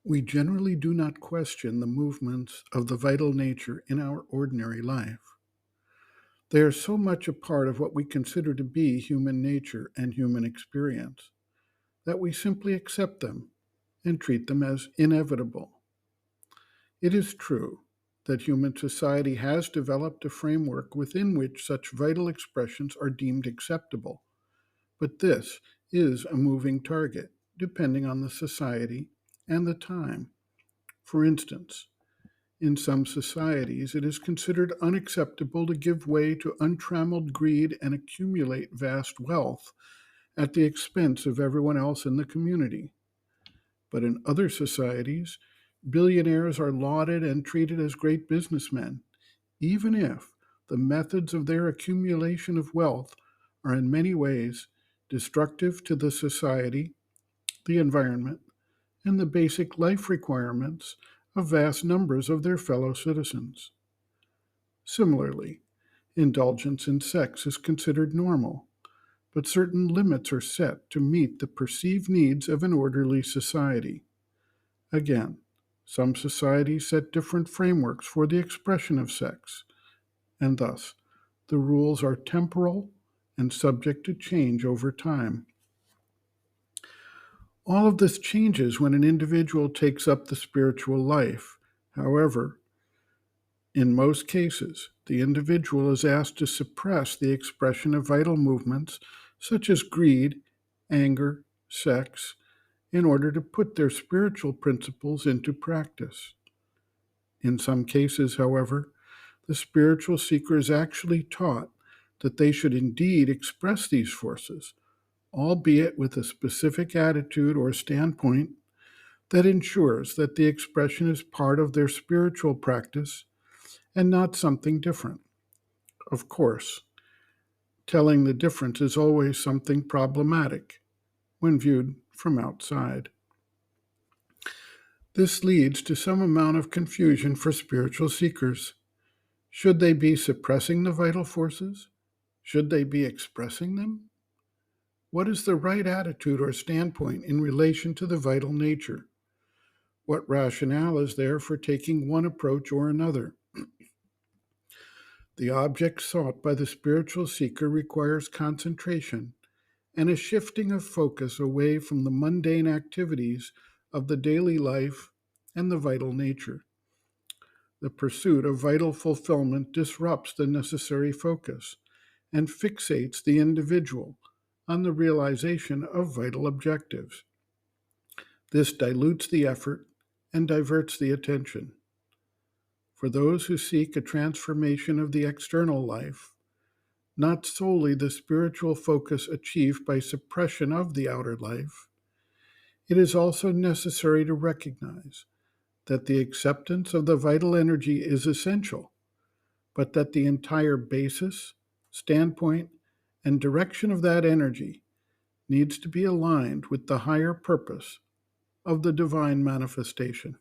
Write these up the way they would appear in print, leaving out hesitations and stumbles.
We generally do not question the movements of the vital nature in our ordinary life. They are so much a part of what we consider to be human nature and human experience that we simply accept them and treat them as inevitable. It is true that human society has developed a framework within which such vital expressions are deemed acceptable, but this is a moving target, depending on the society and the time. For instance, in some societies, it is considered unacceptable to give way to untrammeled greed and accumulate vast wealth at the expense of everyone else in the community. But in other societies, billionaires are lauded and treated as great businessmen, even if the methods of their accumulation of wealth are in many ways destructive to the society, the environment, and the basic life requirements of vast numbers of their fellow citizens. Similarly, indulgence in sex is considered normal, but certain limits are set to meet the perceived needs of an orderly society. Again, some societies set different frameworks for the expression of sex, and thus the rules are temporal and subject to change over time. All of this changes when an individual takes up the spiritual life. However, in most cases, the individual is asked to suppress the expression of vital movements such as greed, anger, sex, in order to put their spiritual principles into practice. In some cases, however, the spiritual seeker is actually taught that they should indeed express these forces, albeit with a specific attitude or standpoint that ensures that the expression is part of their spiritual practice and not something different. Of course, telling the difference is always something problematic when viewed from outside. This leads to some amount of confusion for spiritual seekers. Should they be suppressing the vital forces? Should they be expressing them? What is the right attitude or standpoint in relation to the vital nature? What rationale is there for taking one approach or another? The object sought by the spiritual seeker requires concentration and a shifting of focus away from the mundane activities of the daily life and the vital nature. The pursuit of vital fulfillment disrupts the necessary focus and fixates the individual on the realization of vital objectives. This dilutes the effort and diverts the attention. For those who seek a transformation of the external life, not solely the spiritual focus achieved by suppression of the outer life, it is also necessary to recognize that the acceptance of the vital energy is essential, but that the entire basis, standpoint, and direction of that energy needs to be aligned with the higher purpose of the divine manifestation.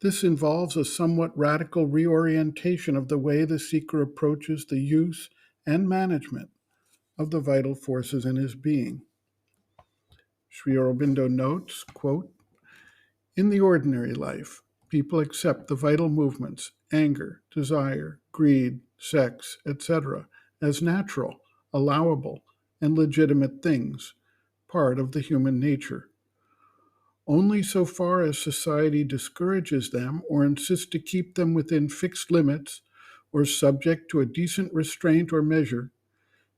This involves a somewhat radical reorientation of the way the seeker approaches the use and management of the vital forces in his being. Sri Aurobindo notes, quote, "In the ordinary life, people accept the vital movements, anger, desire, greed, sex, etc., as natural, allowable, and legitimate things, part of the human nature. Only so far as society discourages them or insists to keep them within fixed limits or subject to a decent restraint or measure,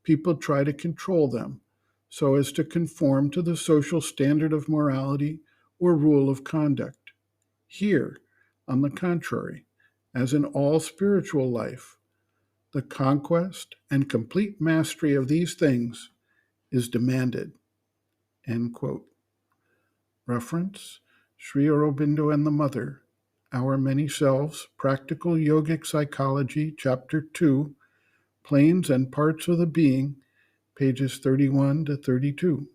people try to control them so as to conform to the social standard of morality or rule of conduct. Here, on the contrary, as in all spiritual life, the conquest and complete mastery of these things is demanded." End quote. Reference: Sri Aurobindo and the Mother, Our Many Selves, Practical Yogic Psychology, Chapter 2, Planes and Parts of the Being, pages 31 to 32.